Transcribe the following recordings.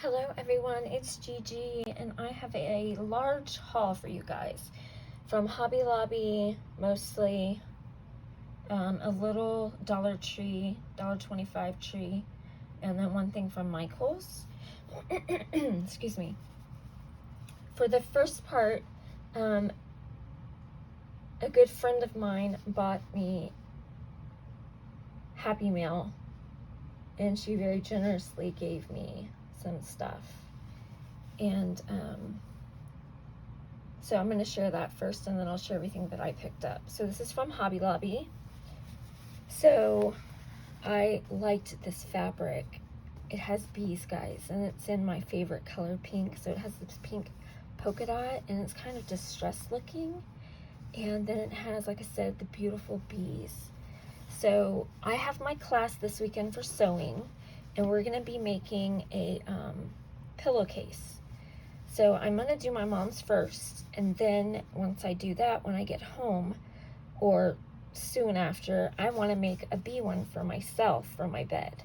Hello everyone, it's Gigi and I have a large haul for you guys from Hobby Lobby, mostly a little Dollar Tree, $1.25 tree, and then one thing from Michael's. Excuse me. For the first part, a good friend of mine bought me Happy Mail and she very generously gave me some stuff, and so I'm going to share that first and then I'll share everything that I picked up. So this is from Hobby Lobby. So I liked this fabric. It has bees, guys, and it's in my favorite color, pink. So it has this pink polka dot and it's kind of distressed looking, and then it has, like I said, the beautiful bees. So I have my class this weekend for sewing, and we're going to be making a pillowcase. So I'm going to do my mom's first, and then once I do that, when I get home, or soon after, I want to make a bee one for myself for my bed.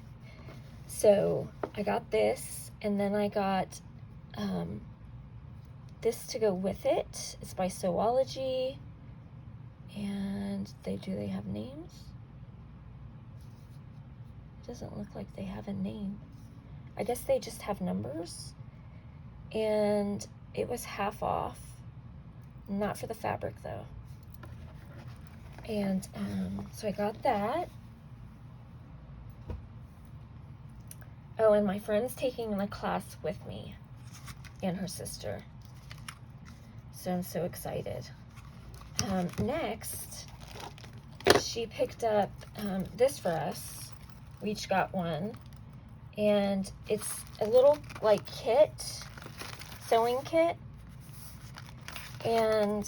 So I got this, and then I got this to go with it. It's by Sewology, and they have names? Doesn't look like they have a name. I guess they just have numbers. And it was half off. Not for the fabric though. And so I got that. Oh, and my friend's taking the class with me and her sister. So I'm so excited. Next, she picked up this for us. We each got one, and it's a little like kit, sewing kit, and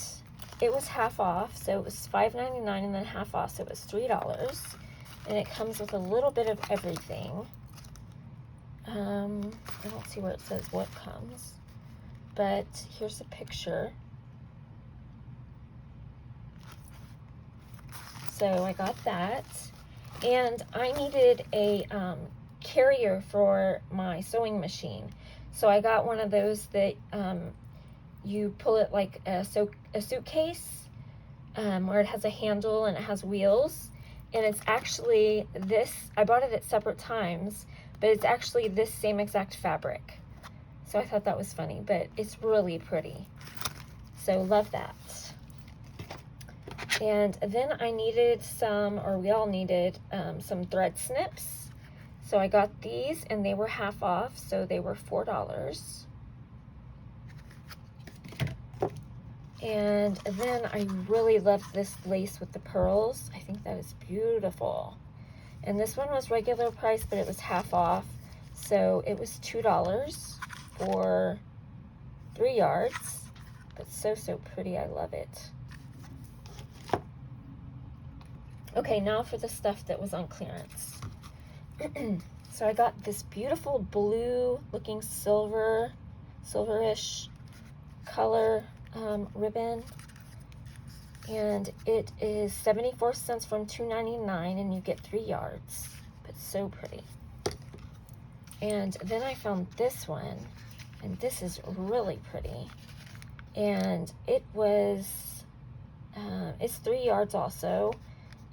it was half off, so it was $5.99 and then half off, so it was $3, and it comes with a little bit of everything. I don't see where it says what comes, but here's a picture. So I got that. And I needed a carrier for my sewing machine. So I got one of those that you pull it like a suitcase, where it has a handle and it has wheels. And it's actually this, I bought it at separate times, but it's actually this same exact fabric. So I thought that was funny, but it's really pretty. So love that. And then I needed some, or we all needed some thread snips. So I got these, and they were half off, so they were $4. And then I really loved this lace with the pearls. I think that is beautiful. And this one was regular price, but it was half off, so it was $2 for 3 yards. But so pretty. I love it. Okay, now for the stuff that was on clearance. So I got this beautiful blue looking silverish color ribbon. And it is 74 cents from $2.99, and you get 3 yards. But so pretty. And then I found this one, and this is really pretty. And it was, it's 3 yards also.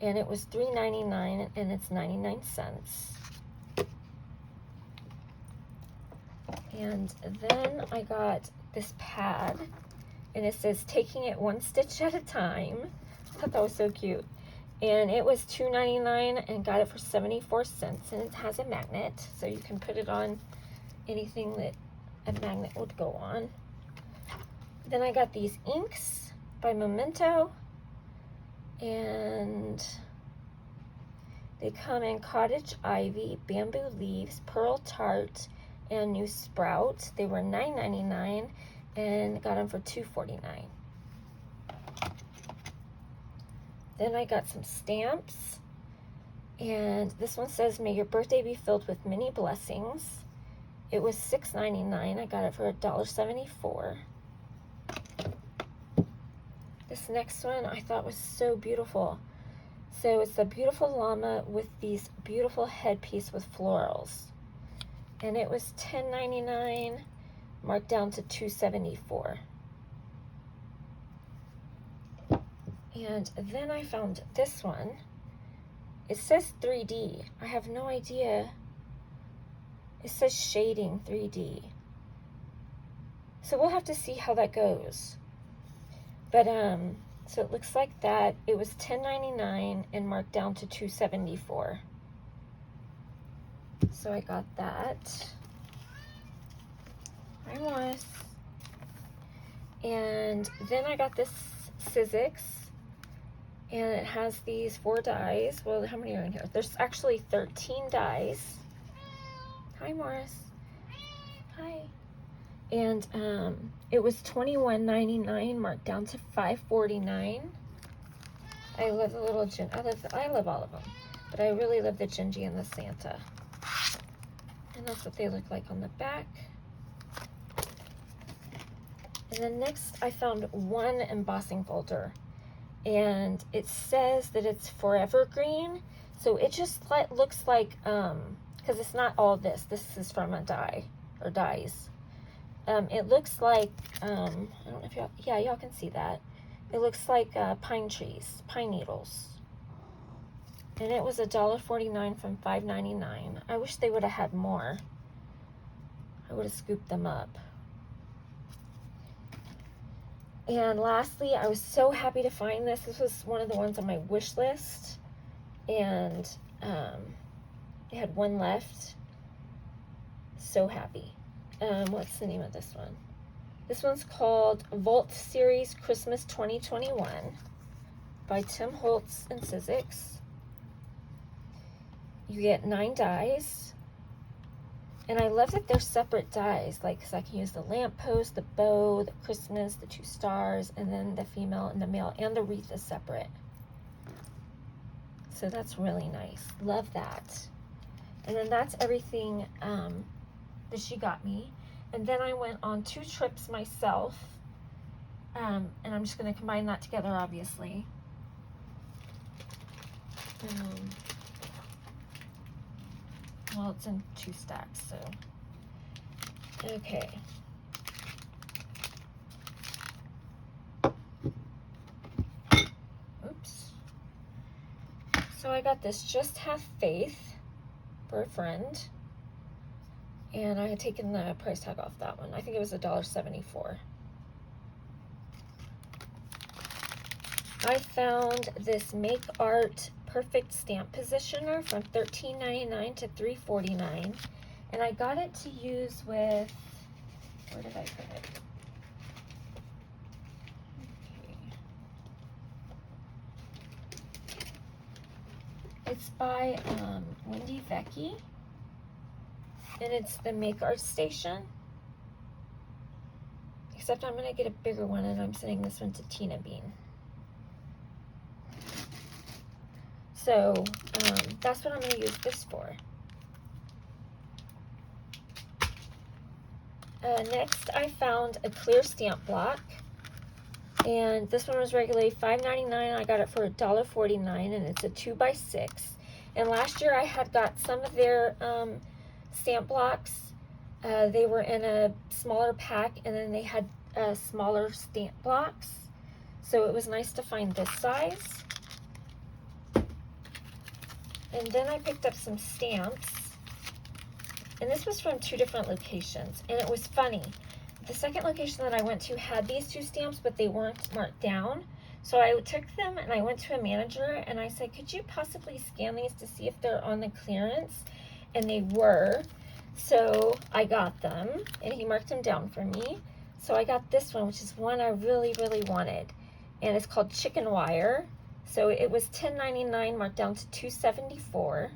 And it was $3.99, and it's 99 cents. And then I got this pad, and it says taking it one stitch at a time. I thought that was so cute. And it was $2.99, and got it for 74 cents. And it has a magnet, so you can put it on anything that a magnet would go on. Then I got these inks by Momenta. And they come in Cottage Ivy, Bamboo Leaves, Pearl Tart, and New Sprout. They were $9.99 and got them for $2.49. Then I got some stamps, and this one says, "May your birthday be filled with many blessings." It was $6.99. I got it for $1.74. This next one I thought was so beautiful. So it's a beautiful llama with these beautiful headpiece with florals. and it was $10.99, marked down to $2.74. And then I found this one. It says 3D. I have no idea. It says shading 3D. So we'll have to see how that goes. But so it looks like that. It was $10.99 and marked down to $2.74. So I got that. Hi, Morris. And then I got this Sizzix, and it has these 4 dies. Well, how many are in here? There's actually 13 dies. Hi, Morris. Hi. And it was $21.99, marked down to $5.49. I love the little I love all of them, but I really love the Gingy and the Santa. And that's what they look like on the back. And then next I found one embossing folder, and it says that it's forever green. So it just looks like, because it's not all this. This is from a die, or dies. It looks like, I don't know if y'all, yeah, y'all can see that. It looks like pine trees, pine needles. And it was $1.49 from $5.99. I wish they would have had more. I would have scooped them up. And lastly, I was so happy to find this. This was one of the ones on my wish list. And they had one left. So happy. What's the name of this one? This one's called Vault Series Christmas 2021 by Tim Holtz and Sizzix. You get 9 dies. And I love that they're separate dies, like, because I can use the lamppost, the bow, the Christmas, the 2 stars, and then the female and the male, and the wreath is separate. So that's really nice. Love that. And then that's everything that she got me. And then I went on 2 trips myself, and I'm just going to combine that together, obviously. Well, it's in 2 stacks, so. Okay. Oops. So I got this Just Have Faith for a friend. And I had taken the price tag off that one. I think it was $1.74. I found this Make Art Perfect Stamp Positioner from $13.99 to $3.49. And I got it to use with, where did I put it? Okay. It's by Wendy Vecchi. And it's the Make Art Station. Except I'm going to get a bigger one, and I'm sending this one to Tina Bean. So that's what I'm going to use this for. Next, I found a clear stamp block. And this one was regularly $5.99. I got it for $1.49, and it's a 2x6. And last year I had got some of their stamp blocks. They were in a smaller pack, and then they had smaller stamp blocks, so it was nice to find this size. And then I picked up some stamps, and this was from 2 different locations, and it was funny. The second location that I went to had these 2 stamps, but they weren't marked down. So I took them and I went to a manager and I said, could you possibly scan these to see if they're on the clearance? And they were. So I got them, and he marked them down for me. So I got this one, which is one I really, really wanted. And it's called Chicken Wire. So it was $10.99, marked down to $2.74.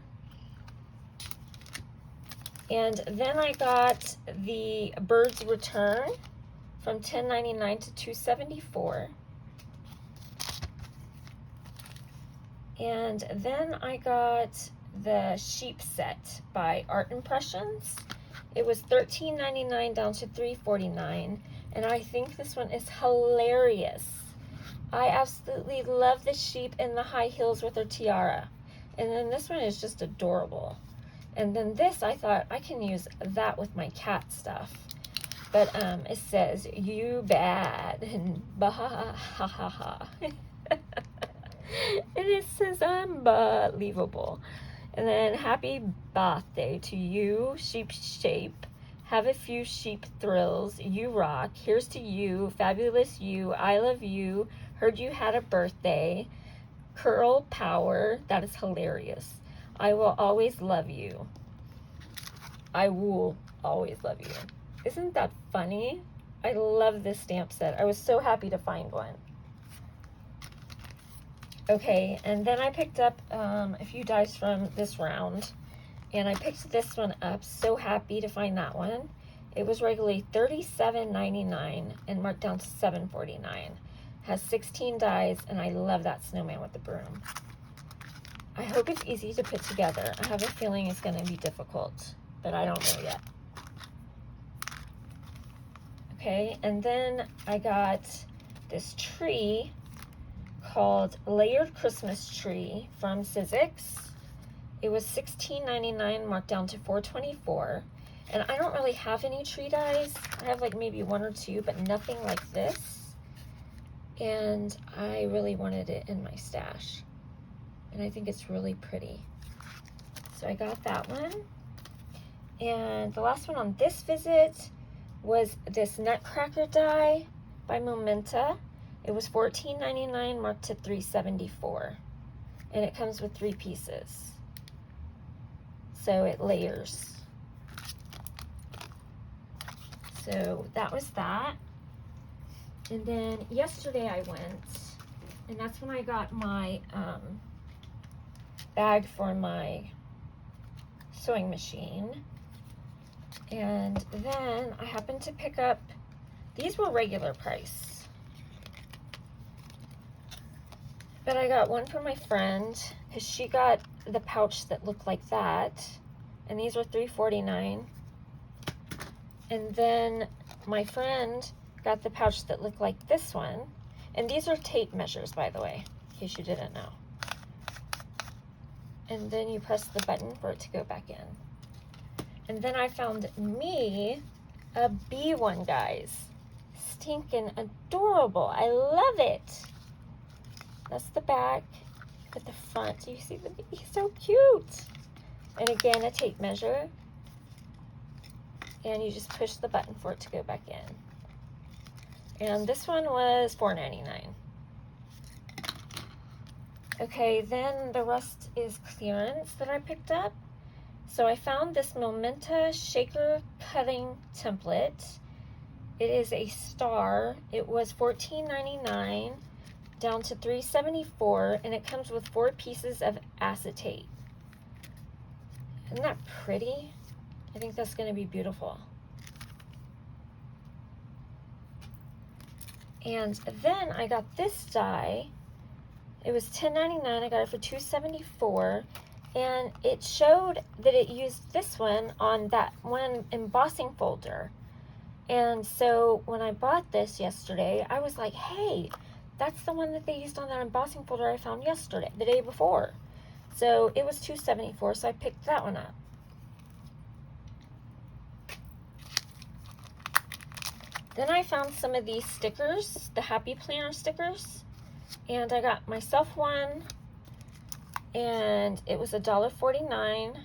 And then I got the Bird's Return from $10.99 to $2.74. And then I got the Sheep Set by Art Impressions. It was $13.99 down to $3.49, and I think this one is hilarious. I absolutely love the sheep in the high heels with her tiara. And then this one is just adorable. And then this, I thought I can use that with my cat stuff. But it says, you bad, and bah ha ha ha ha. And it says, unbelievable. And then, happy birthday to you, sheep shape. Have a few sheep thrills. You rock. Here's to you, fabulous you. I love you. Heard you had a birthday. Curl power. That is hilarious. I will always love you. I will always love you. Isn't that funny? I love this stamp set. I was so happy to find one. Okay, and then I picked up a few dies from this round, and I picked this one up. So happy to find that one. It was regularly $37.99 and marked down to $7.49. Has 16 dies, and I love that snowman with the broom. I hope it's easy to put together. I have a feeling it's going to be difficult, but I don't know yet. Okay, and then I got this tree called Layered Christmas Tree from Sizzix. It was $16.99, marked down to $4.24. And I don't really have any tree dies. I have like maybe one or two, but nothing like this. And I really wanted it in my stash. And I think it's really pretty. So I got that one. And the last one on this visit was this Nutcracker Die by Momenta. It was $14.99, marked to $3.74. And it comes with 3 pieces. So it layers. So that was that. And then yesterday I went, and that's when I got my bag for my sewing machine. And then I happened to pick up, these were regular price, but I got one for my friend because she got the pouch that looked like that, and these were $3.49. And then my friend got the pouch that looked like this one, and these are tape measures, by the way, in case you didn't know. And then you press the button for it to go back in. And then I found me a bee one, guys. Stinking adorable. I love it. That's the back. At the front, you see the bee, so cute. And again, a tape measure. And you just push the button for it to go back in. And this one was $4.99. Okay, then the rest is clearance that I picked up. So I found this Momenta shaker cutting template. It is a star. It was $14.99 down to $3.74, and it comes with 4 pieces of acetate. Isn't that pretty? I think that's going to be beautiful. And then I got this die. It was $10.99. I got it for $2.74. And it showed that it used this one on that one embossing folder. And so when I bought this yesterday, I was like, hey, that's the one that they used on that embossing folder I found yesterday, the day before. So it was $2.74, so I picked that one up. Then I found some of these stickers, the Happy Planner stickers, and I got myself one, and it was $1.49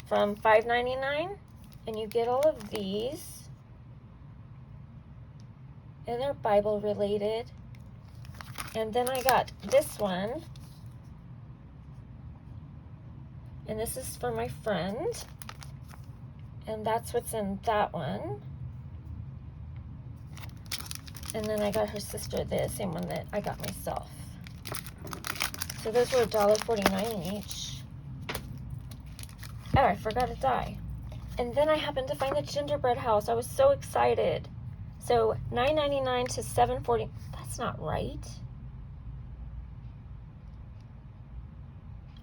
from $5.99, and you get all of these, and they're Bible related. And then I got this one, and this is for my friend, and that's what's in that one. And then I got her sister the same one that I got myself. So those were $1.49 each. Oh, I forgot a die. And then I happened to find the Gingerbread House. I was so excited. So $9.99 to $7.40. That's not right.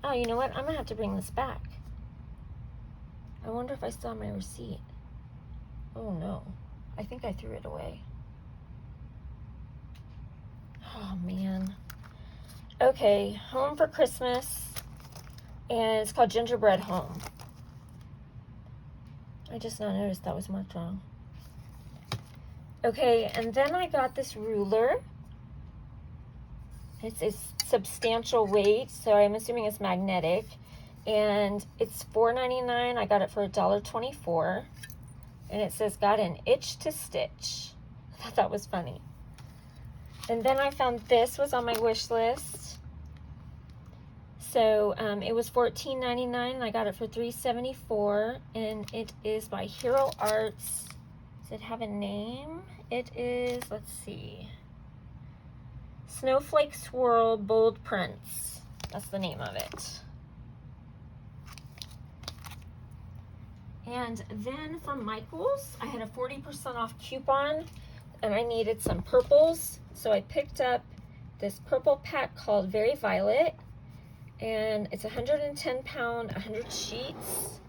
Oh, you know what? I'm gonna have to bring this back. I wonder if I still have my receipt. Oh no, I think I threw it away. Oh man. Okay, home for Christmas. and it's called Gingerbread Home. I just now noticed that was marked wrong. Okay, and then I got this ruler. It's a substantial weight, so I'm assuming it's magnetic. And it's $4.99. I got it for $1.24. And it says, got an itch to stitch. I thought that was funny. And then I found this was on my wish list. So it was $14.99. I got it for $3.74. And it is by Hero Arts. Does it have a name? It is, let's see. Snowflake Swirl Bold Prints. That's the name of it. And then from Michael's, I had a 40% off coupon and I needed some purples. So I picked up this purple pack called Very Violet, and it's 110 pound, 100 sheets.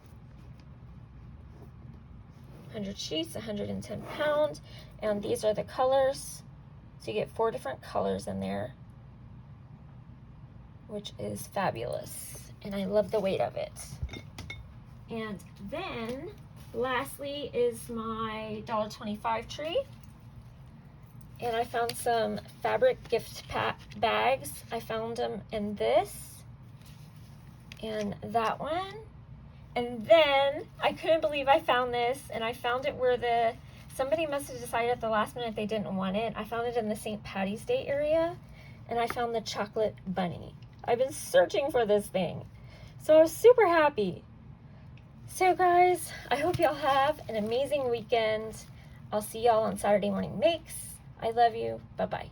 100 sheets, 110 pounds, and these are the colors. So you get 4 different colors in there, which is fabulous. And I love the weight of it. And then, lastly, is my $1.25 tree. And I found some fabric gift bags. I found them in this and that one. And then, I couldn't believe I found this, and I found it where somebody must have decided at the last minute they didn't want it. I found it in the St. Patty's Day area, and I found the chocolate bunny. I've been searching for this thing, so I was super happy. So guys, I hope y'all have an amazing weekend. I'll see y'all on Saturday Morning Makes. I love you. Bye-bye.